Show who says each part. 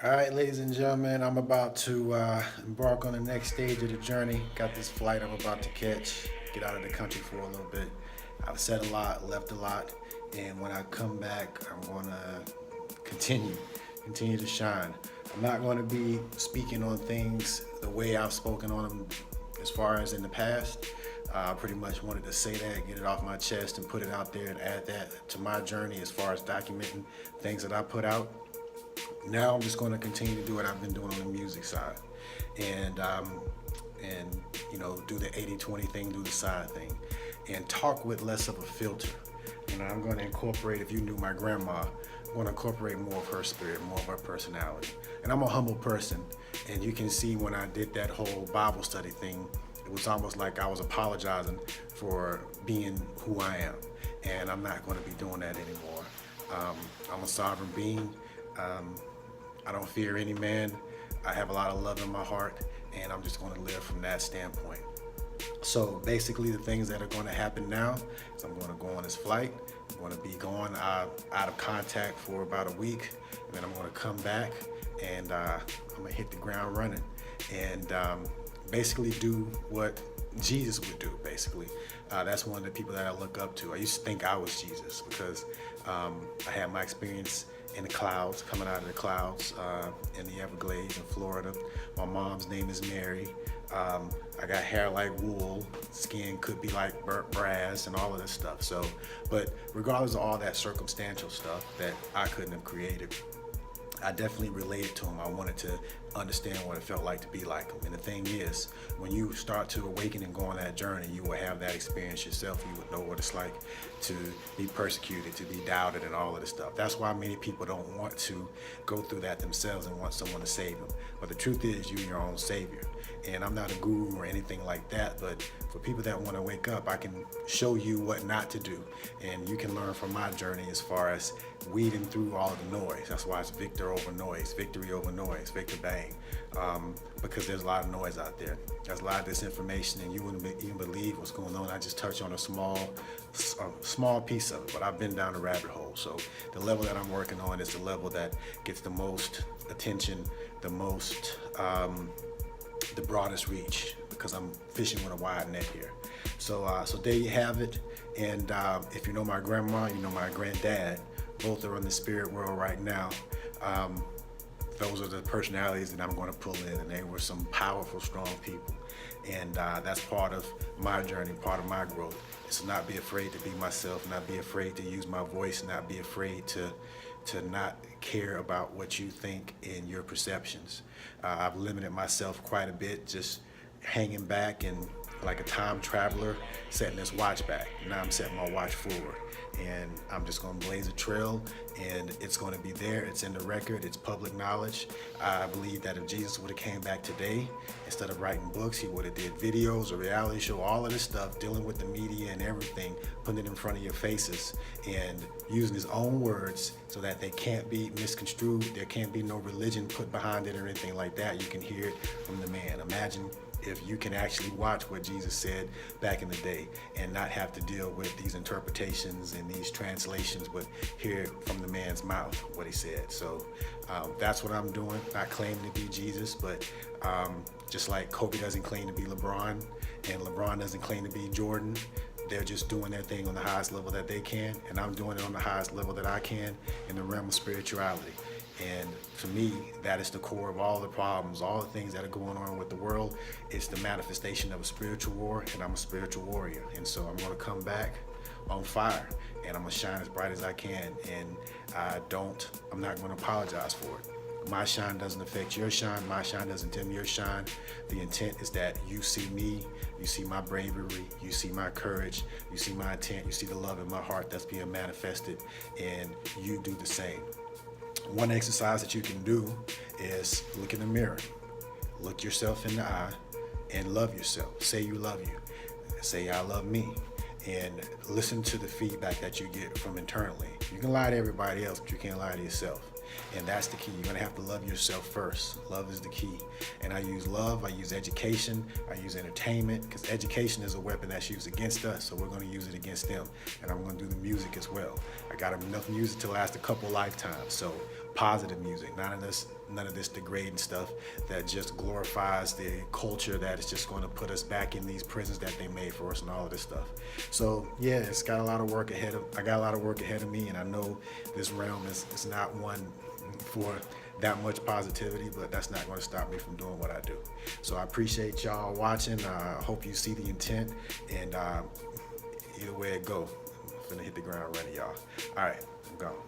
Speaker 1: All right, ladies and gentlemen, I'm about to embark on the next stage of the journey. Got this flight I'm about to catch, get out of the country for a little bit. I've said a lot, left a lot, and when I come back, I'm going to continue to shine. I'm not going to be speaking on things the way I've spoken on them as far as in the past. I pretty much wanted to say that, get it off my chest, and put it out there and add that to my journey as far as documenting things that I put out. Now I'm just going to continue to do what I've been doing on the music side, and do the 80-20 thing, do the side thing, and talk with less of a filter. I'm going to incorporate, if you knew my grandma, I'm going to incorporate more of her spirit, more of her personality. And I'm a humble person, and you can see when I did that whole Bible study thing, it was almost like I was apologizing for being who I am, and I'm not going to be doing that anymore. I'm a sovereign being. I don't fear any man. I have a lot of love in my heart, and I'm just going to live from that standpoint. So basically the things that are going to happen now is I'm going to go on this flight. I'm going to be gone out of contact for about a week, and then I'm going to come back, and I'm going to hit the ground running and basically do what Jesus would do, basically. That's one of the people that I look up to. I used to think I was Jesus because I had my experience in the clouds, coming out of the clouds in the Everglades in Florida. My mom's name is Mary. I got hair like wool, skin could be like burnt brass, and all of this stuff. So, but regardless of all that circumstantial stuff that I couldn't have created, I definitely related to him. I wanted to understand what it felt like to be like him. And the thing is, when you start to awaken and go on that journey, you will have that experience yourself. You would know what it's like to be persecuted, to be doubted, and all of this stuff. That's why many people don't want to go through that themselves and want someone to save them. But the truth is, you're your own savior. And I'm not a guru or anything like that, but for people that want to wake up, I can show you what not to do. And you can learn from my journey as far as weeding through all the noise. That's why it's Victor over noise, victory over noise, Victor bang. Because there's a lot of noise out there. There's a lot of disinformation, and you wouldn't even believe what's going on. I just touched on a small piece of it, but I've been down the rabbit hole. So the level that I'm working on is the level that gets the most attention, the broadest reach, because I'm fishing with a wide net here. So there you have it. And if you know my grandma, you know my granddad, both are in the spirit world right now. Those are the personalities that I'm going to pull in, and they were some powerful, strong people. And that's part of my journey, part of my growth, is to not be afraid to be myself, not be afraid to use my voice, not be afraid to not care about what you think and your perceptions. I've limited myself quite a bit, just hanging back and like a time traveler, setting this watch back. Now I'm setting my watch forward, and I'm just gonna blaze a trail, and it's gonna be there. It's in the record, it's public knowledge. I believe that if Jesus would have came back today, instead of writing books, he would have did videos, a reality show, all of this stuff, dealing with the media and everything, putting it in front of your faces, and using his own words so that they can't be misconstrued. There can't be no religion put behind it or anything like that. You can hear it from the man. Imagine if you can actually watch what Jesus said back in the day and not have to deal with these interpretations and these translations, but hear from the man's mouth what he said. So that's what I'm doing, not claiming to be Jesus, but just like Kobe doesn't claim to be LeBron and LeBron doesn't claim to be Jordan, they're just doing their thing on the highest level that they can, and I'm doing it on the highest level that I can in the realm of spirituality. And for me, that is the core of all the problems, all the things that are going on with the world. It's the manifestation of a spiritual war, and I'm a spiritual warrior. And so I'm going to come back on fire, and I'm going to shine as bright as I can. And I'm not going to apologize for it. My shine doesn't affect your shine. My shine doesn't dim your shine. The intent is that you see me, you see my bravery, you see my courage, you see my intent, you see the love in my heart that's being manifested, and you do the same. One exercise that you can do is look in the mirror, look yourself in the eye, and love yourself. Say you love you. Say I love me. And listen to the feedback that you get from internally. You can lie to everybody else, but you can't lie to yourself. And that's the key. You're gonna have to love yourself first. Love is the key. And I use love, I use education, I use entertainment, because education is a weapon that's used against us, so we're gonna use it against them. And I'm gonna do the music as well. I got enough music to last a couple lifetimes. So positive music, none of this degrading stuff that just glorifies the culture that is just going to put us back in these prisons that they made for us and all of this stuff. So yeah, it's got a lot of work ahead of, I got a lot of work ahead of me, and I know this realm is not one for that much positivity, but that's not going to stop me from doing what I do. So I appreciate y'all watching. I hope you see the intent, and either way it go, I'm finna hit the ground running, y'all. All right, I'm gone.